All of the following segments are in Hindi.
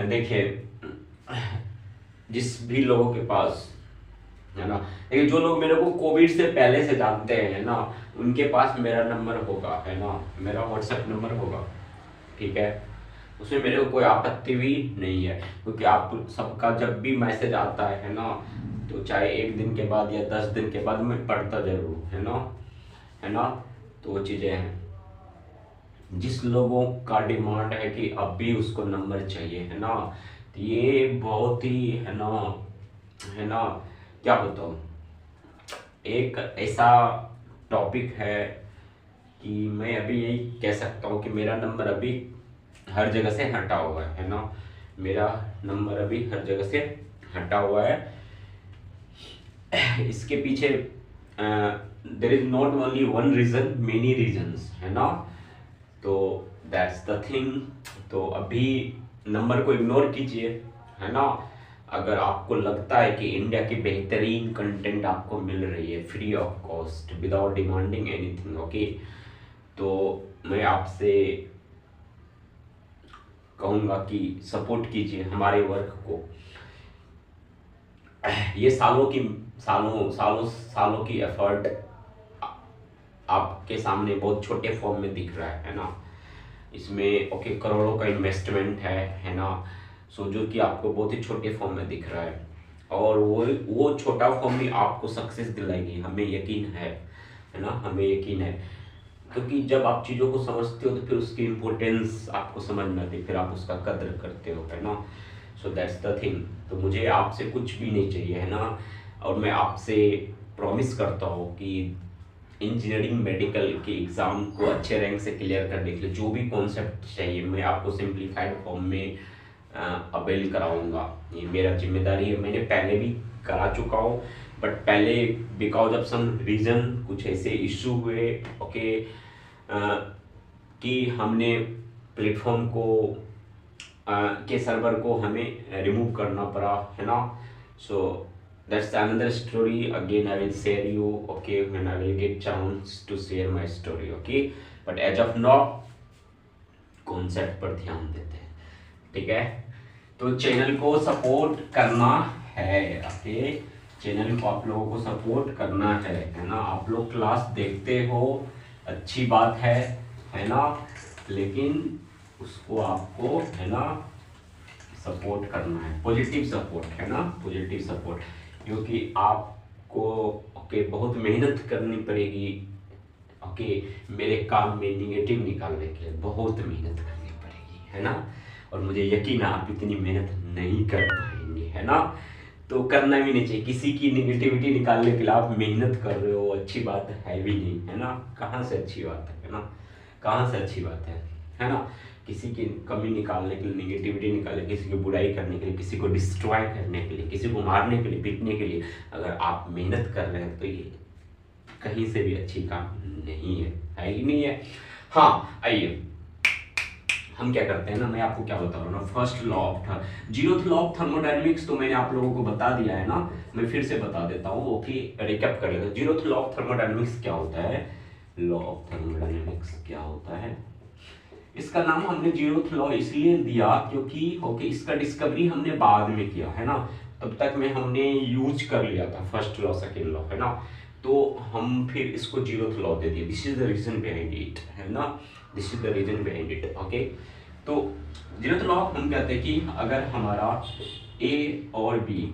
देखिए, जिस भी लोगों के पास, है ना, लेकिन जो लोग मेरे को कोविड से पहले से जानते हैं ना, उनके पास मेरा नंबर होगा, है ना, मेरा व्हाट्सएप नंबर होगा, ठीक है। उसमें मेरे को कोई आपत्ति भी नहीं है, क्योंकि आप सबका जब भी मैसेज आता है ना, तो चाहे 1 दिन के बाद या 10 दिन के बाद मैं पढ़ता जरूर, है ना, है ना। तो वो चीज़ें हैं, जिस लोगों का डिमांड है कि अब भी उसको नंबर चाहिए, है ना, तो ये बहुत ही, है ना, क्या बताऊँ, एक ऐसा टॉपिक है कि मैं अभी यही कह सकता हूँ कि मेरा नंबर अभी हर जगह से हटा हुआ है ना, मेरा नंबर अभी हर जगह से हटा हुआ है। इसके पीछे there is not only one reason, many reasons, है ना। तो दैट्स द थिंग। तो अभी नंबर को इग्नोर कीजिए, है ना। अगर आपको लगता है कि इंडिया की बेहतरीन कंटेंट आपको मिल रही है free of cost without demanding anything, okay, तो मैं आपसे कहूँगा कि सपोर्ट कीजिए हमारे वर्क को। ये सालों की एफर्ट आपके सामने बहुत छोटे फॉर्म में दिख रहा है ना। इसमें ओके करोड़ों का इन्वेस्टमेंट है ना। सो जो कि आपको बहुत ही छोटे फॉर्म में दिख रहा है, और वो छोटा फॉर्म भी आपको सक्सेस दिलाएगी, हमें यकीन है ना, हमें यकीन है। क्योंकि जब आप चीज़ों को समझते हो तो फिर उसकी इम्पोर्टेंस आपको समझ में आती है, फिर आप उसका कद्र करते हो, है ना। So that's the thing. तो मुझे आपसे कुछ भी नहीं चाहिए, है ना, और मैं आपसे प्रॉमिस करता हूँ कि इंजीनियरिंग मेडिकल के एग्ज़ाम को अच्छे रैंक से क्लियर करने के लिए जो भी कॉन्सेप्ट चाहिए मैं आपको सिंप्लीफाइड फॉर्म में अवेल कराऊंगा। ये मेरा जिम्मेदारी है, मैंने पहले भी करा चुका हूँ, बट पहले बिकॉज ऑफ सम रीज़न कुछ ऐसे इशू हुए, ओके, कि हमने प्लेटफॉर्म को के सर्वर को हमें रिमूव करना पड़ा, है ना। सो that's another story. Again I will share you, okay, when I will get chance to share my story, okay, but as of now concept पर ध्यान देते हैं, ठीक है। तो चैनल को सपोर्ट करना है, ओके, चैनल को आप लोगों को सपोर्ट करना है ना। आप लोग क्लास देखते हो, अच्छी बात है ना, लेकिन उसको आपको, है ना, सपोर्ट करना है, पॉजिटिव सपोर्ट, है ना, पॉजिटिव सपोर्ट, क्योंकि आपको ओके बहुत मेहनत करनी पड़ेगी, ओके, मेरे काम में निगेटिव निकालने के लिए बहुत मेहनत करनी पड़ेगी, है ना। और मुझे यकीन है आप इतनी मेहनत नहीं कर पाएंगे, है ना। तो करना भी नहीं चाहिए, किसी की निगेटिविटी निकालने के लिए आप मेहनत कर रहे हो, अच्छी बात है भी नहीं, है ना। कहाँ से अच्छी बात है ना, कहाँ से अच्छी बात है ना। किसी की कमी निकालने के लिए, निगेटिविटी निकालने, किसी की बुराई करने के लिए, किसी को डिस्ट्रॉय करने के लिए, किसी को मारने के लिए, पीटने के लिए अगर आप मेहनत कर रहे हैं तो ये कहीं से भी अच्छी काम नहीं है ही नहीं है। हाँ, आइए हम क्या करते हैं ना, मैं आपको क्या बता रहा हूँ ना, first law of zeroth law of thermodynamics तो मैंने आप लोगों को बता दिया है ना, मैं फिर से बता देता हूँ, ओके, रिकैप कर लेते हैं। जीरोथ लॉ ऑफ थर्मोडायनेमिक्स क्या होता है, लॉ ऑफ थर्मोडायनेमिक्स क्या होता है। इसका नाम हमने जीरोथ लॉ इसलिए दिया क्योंकि ओके इसका डिस्कवरी हमने बाद में किया, है ना, तब तक में हमने यूज कर लिया था फर्स्ट लॉ सेकेंड लॉ, है ना, तो हम फिर इसको जीरोथ लॉ दे दिए। This is the reason behind it, है ना, this is the reason behind it, okay. तो जीरोथ लॉ हम कहते हैं कि अगर हमारा ए और बी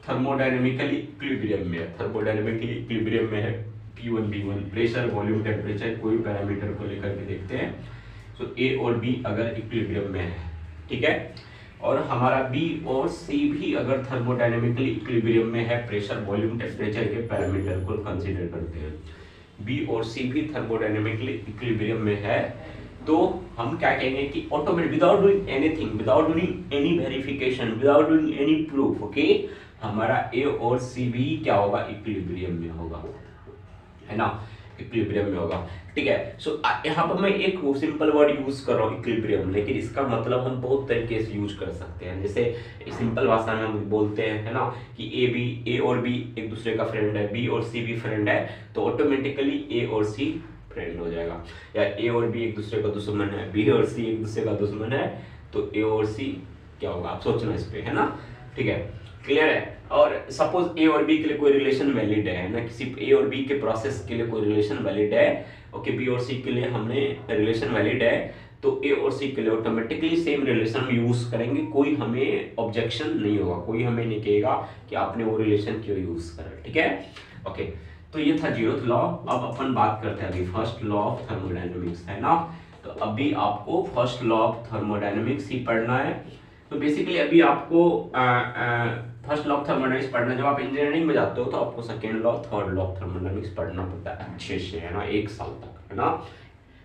थर्मोडायनेमिकली इक्विलिब्रियम में है, थर्मोडायनेमिकली इक्विलिब्रियम में है, P1 V1 pressure volume temperature कोई पैरामीटर को लेकर के देखते हैं, तो ए और बी अगर इक्विलिब्रियम में है, ठीक है, और हमारा बी और सी भी अगर थर्मोडायनेमिकली इक्विलिब्रियम में है, प्रेशर वॉल्यूम टेम्परेचर के पैरामीटर को कंसीडर करते हैं, बी और सी भी थर्मोडायनेमिकली इक्विलिब्रियम में है, तो हम क्या कहेंगे कि automatic without doing anything, without doing any verification, without doing any proof, okay, हमारा ए और सी भी क्या होगा, इक्विलिब्रियम में होगा, है ना, इक्विलिब्रियम में होगा, ठीक है। सो यहाँ पर मैं एक सिंपल वर्ड यूज कर रहा हूँ इक्विलिब्रियम, लेकिन इसका मतलब हम बहुत तरीके से यूज कर सकते हैं। जैसे सिंपल भाषा में हम बोलते हैं, है ना, कि ए और बी एक दूसरे का फ्रेंड है, बी और सी भी फ्रेंड है, तो ऑटोमेटिकली ए और सी फ्रेंड हो जाएगा। या ए और बी एक दूसरे का दुश्मन है, बी और सी एक दूसरे का दुश्मन है, तो ए और सी क्या होगा, आप सोचना इस पे, है ना, ठीक है, क्लियर है। और सपोज ए और बी के लिए कोई रिलेशन वैलिड है ना, किसी ए और बी के प्रोसेस के लिए कोई रिलेशन वैलिड है, ओके, बी और सी के लिए हमने रिलेशन वैलिड है, तो ए और सी के लिए ऑटोमेटिकली सेम रिलेशन हम यूज करेंगे, कोई हमें ऑब्जेक्शन नहीं होगा, कोई हमें नहीं कहेगा कि आपने वो रिलेशन क्यों यूज करा, ठीक है, ओके। तो ये था 0th लॉ। अब अपन बात करते हैं अभी फर्स्ट लॉ ऑफ थर्मोडायनेमिक्स, है ना। तो अभी आपको फर्स्ट लॉ ऑफ थर्मोडायनेमिक्स ही पढ़ना है। तो बेसिकली अभी आपको फर्स्ट लॉ ऑफ थर्मोडायनेमिक्स पढ़ना, जब आप इंजीनियरिंग में जाते हो तो आपको second law, third law of thermodynamics पढ़ना पड़ता है अच्छे से, है ना, 1 साल तक,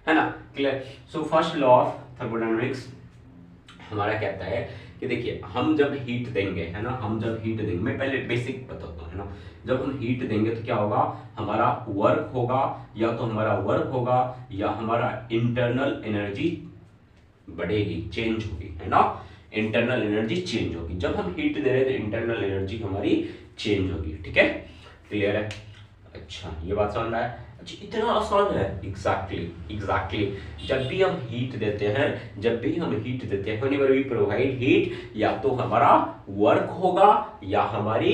है ना, clear. So first law of thermodynamics हमारा कहता है कि देखिए हम जब हीट देंगे, है ना, हम जब हीट देंगे, मैं पहले बेसिक बताता हूँ, है ना, जब हम हीट देंगे तो क्या होगा, हमारा वर्क होगा, या तो हमारा वर्क होगा या हमारा इंटरनल एनर्जी बढ़ेगी, चेंज होगी, है ना, इंटरनल एनर्जी चेंज होगी। जब हम हीट दे रहे हैं तो इंटरनल एनर्जी हमारी चेंज होगी, ठीक है, क्लियर है। अच्छा, ये बात समझ रहा है। अच्छा, इतना आसान है, एग्जैक्टली जब भी हम हीट देते हैं, व्हेनेवर वी प्रोवाइड हीट, या तो हमारा वर्क होगा या हमारी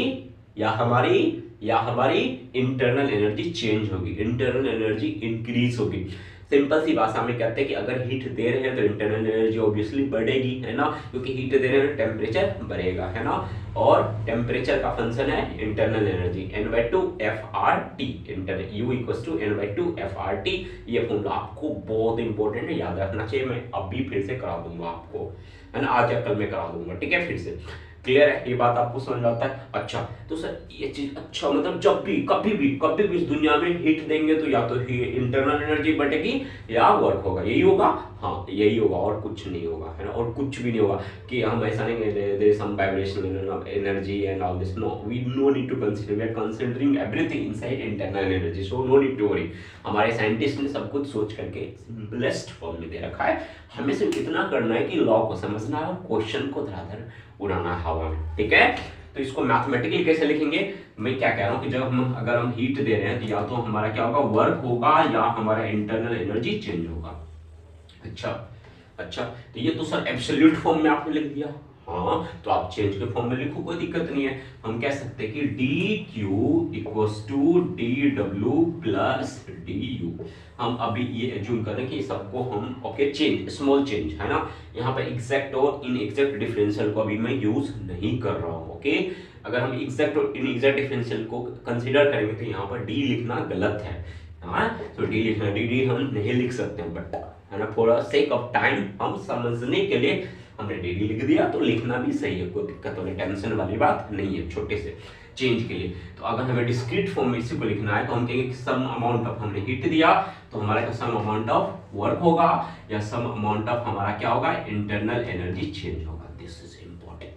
इंटरनल एनर्जी चेंज होगी, इंटरनल एनर्जी इंक्रीज होगी। सिंपल सी भाषा में कहते हैं कि अगर हीट दे रहे हैं तो इंटरनल एनर्जी ऑब्वियसली बढ़ेगी, है ना, क्योंकि हीट दे रहे हैं तो टेम्परेचर बढ़ेगा, है ना, और टेम्परेचर का फंक्शन है internal energy, N/2 FRT, internal U = N/2 FRT। ये फॉर्मूला आपको बहुत इंपॉर्टेंट है, याद रखना चाहिए। मैं अभी फिर से करा दूंगा आपको, है ना, आज या कल में करा दूंगा, ठीक है, फिर से क्लियर है, ये बात आपको समझ आता है। अच्छा, तो सर ये चीज, अच्छा मतलब जब भी कभी भी इस दुनिया में हीट देंगे तो या तो इंटरनल एनर्जी बढ़ेगी या वर्क होगा, यही होगा, हाँ यही होगा, और कुछ नहीं होगा, है ना, और कुछ भी नहीं होगा कि हम ऐसा नहीं there is some vibrational energy and all this, no, we no need to consider, we are considering everything inside internal energy, so no need to worry. हमारे साइंटिस्ट ने सब कुछ सोच करके सिंपलेस्ट फॉर्म में दे रखा है, हमें सिर्फ इतना करना है कि लॉ को समझना है और क्वेश्चन को धराधर उड़ाना है हवा में, ठीक है। तो इसको मैथमेटिकली कैसे लिखेंगे, मैं क्या कह रहा हूं कि जब हम अगर हम हीट दे रहे हैं तो या तो हमारा क्या होगा, वर्क होगा या हमारा इंटरनल एनर्जी चेंज होगा। अच्छा, तो ये तो सर एब्सोल्यूट फॉर्म में आपने लिख दिया, हाँ, तो आप चेंज के फॉर्म में लिखो, कोई दिक्कत नहीं है। हम कह सकते हैं कि dq = dw + du। हम अभी ये एज्यूम करें कि सबको हम, ओके, चेंज, स्मॉल चेंज, है ना, यहाँ पर एग्जैक्ट और इनएग्जैक्ट डिफरेंशियल को अभी मैं यूज नहीं कर रहा हूँ, ओके। अगर हम एग्जैक्ट और इनएग्जैक्ट डिफरेंशियल को कंसीडर करेंगे तो यहाँ पर d लिखना गलत है, हाँ, तो d लिखना, डी हम नहीं लिख सकते हैं, बट, है ना, for the sake of time हम समझने के लिए हमने डेली लिख दिया, तो लिखना भी सही है, कोई दिक्कत वाली टेंशन वाली बात नहीं है छोटे से चेंज के लिए। तो अगर हमें डिस्क्रीट फॉर्म में इसी को लिखना है तो हम कहेंगे कि सम अमाउंट ऑफ, हमने हीट दिया तो हमारा क्या सम अमाउंट ऑफ वर्क होगा या सम अमाउंट ऑफ हमारा क्या होगा, इंटरनल एनर्जी चेंज होगा। This is important.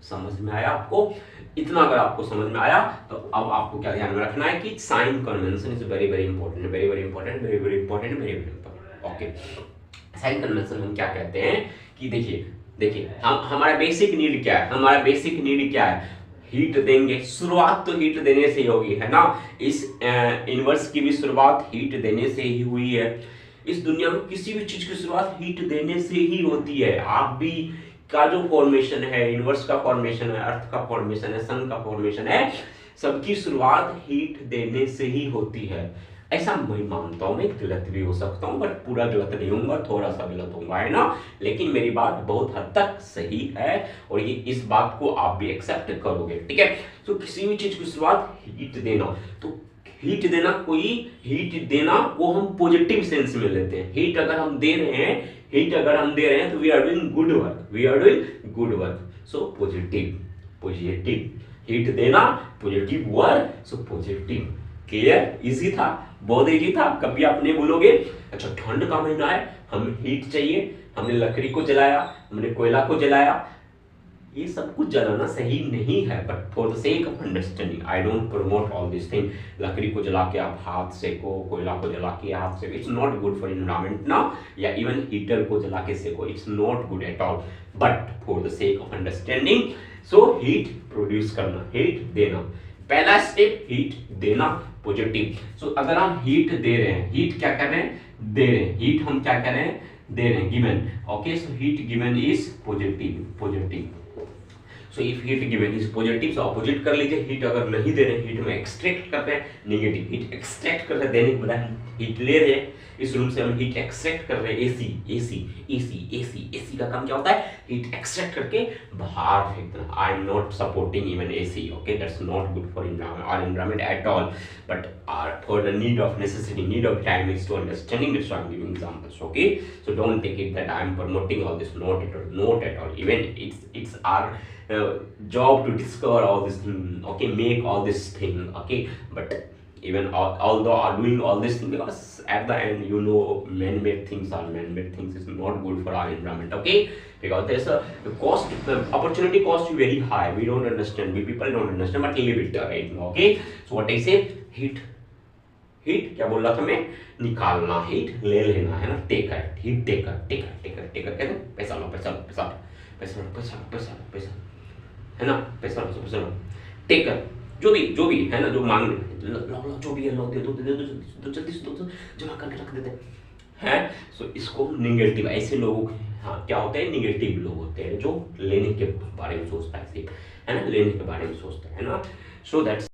समझ में आया आपको? इतना अगर आपको समझ में आया तो अब आपको क्या ध्यान में रखना है कि sign convention is very very important, very very important, very very important, very very important, okay. Sign convention हम क्या कहते हैं कि देखिए हम, हमारा बेसिक नीड क्या है, हमारा बेसिक नीड क्या है, हीट देंगे, शुरुआत तो हीट देने से ही होगी, है ना, इस यूनिवर्स की भी शुरुआत हीट देने से ही हुई है। इस दुनिया में किसी भी चीज की शुरुआत हीट देने से ही होती है। आप भी का जो फॉर्मेशन है, यूनिवर्स का फॉर्मेशन है, अर्थ का फॉर्मेशन है, सन का फॉर्मेशन है, सबकी शुरुआत हीट देने से ही होती है। ऐसा मैं मानता हूं, मैं गलत भी हो सकता हूं, बट पूरा गलत नहीं होऊंगा, थोड़ा सा गलत होऊंगा, है ना, लेकिन मेरी बात बहुत हद तक सही है और ये इस बात को आप भी एक्सेप्ट करोगे, ठीक है। तो किसी भी चीज की शुरुआत हीट देना, तो हीट देना, कोई हीट देना वो हम पॉजिटिव सेंस में लेते हैं। हीट अगर हम दे रहे हैं तो we are doing good work, so positive heat देना, positive work, so positive. Clear? Easy था, बहुत इजी था, कभी आप नहीं बोलोगे। अच्छा, ठंड का महीना है, हमें हीट चाहिए, हमने लकड़ी को जलाया, हमने कोयला को जलाया, ये सब कुछ जलाना सही नहीं है, but for the sake of understanding I don't promote all this thing. लकड़ी को जला के आप हाथ सेको, कोयला को जला के हाथ Seiko, it's not good for environment ना, या इवन हीटर को जला के Seiko, it's not good at all, but for the sake of understanding, so heat produce करना, हीट देना, पहला स्टेप हीट देना, पॉजिटिव। सो अगर हम हीट दे रहे हैं, हीट क्या कर रहे हैं, दे रहे हैं, हीट हम क्या कर रहे हैं, दे रहे हैं, given, okay, so heat given is positive. So if heat given is positive, so opposite कर लीजिए, हीट अगर नहीं दे रहे, हीट में एक्सट्रैक्ट कर रहे हैं, नेगेटिव, हीट एक्सट्रैक्ट कर रहे हैं, देने के बजाय हीट ले रहे हैं, इस रूम से हम हीट एक्सट्रैक्ट कर रहे हैं, एसी का काम क्या होता है, हीट एक्सट्रैक्ट करके बाहर फेंक देना। I am not supporting even AC, okay, that's not good for environment at all, but for the need of necessity, need of time is to understanding this, so I'm giving examples, okay, so don't take it that I'm promoting all this, not at all, even it's our job to discover all this thing, okay, make all this thing, okay, but even although are doing all this thing, because at the end, you know, man-made things is not good for our environment, okay, because there's a the cost, the opportunity cost is very high, we don't understand, we people don't understand, but leave it right now, okay, so what I say, heat क्या बोल रहा था मैं, निकालना, हीट ले लेना है ना, टेकर, हीट टेकर कहते हैं, पैसा है ना, पैसा टेकर, जो भी है ना, जो मांग लो, जो भी है लो, दे दो जल्दी से दो, जमा करके रख देते हैं। सो इसको निगेटिव, ऐसे लोगों, हाँ, क्या होते हैं, निगेटिव लोग होते हैं जो लेने के बारे में सोचता है, सिर्फ, है ना, लेने के बारे में सोचता है ना, सो दैट्स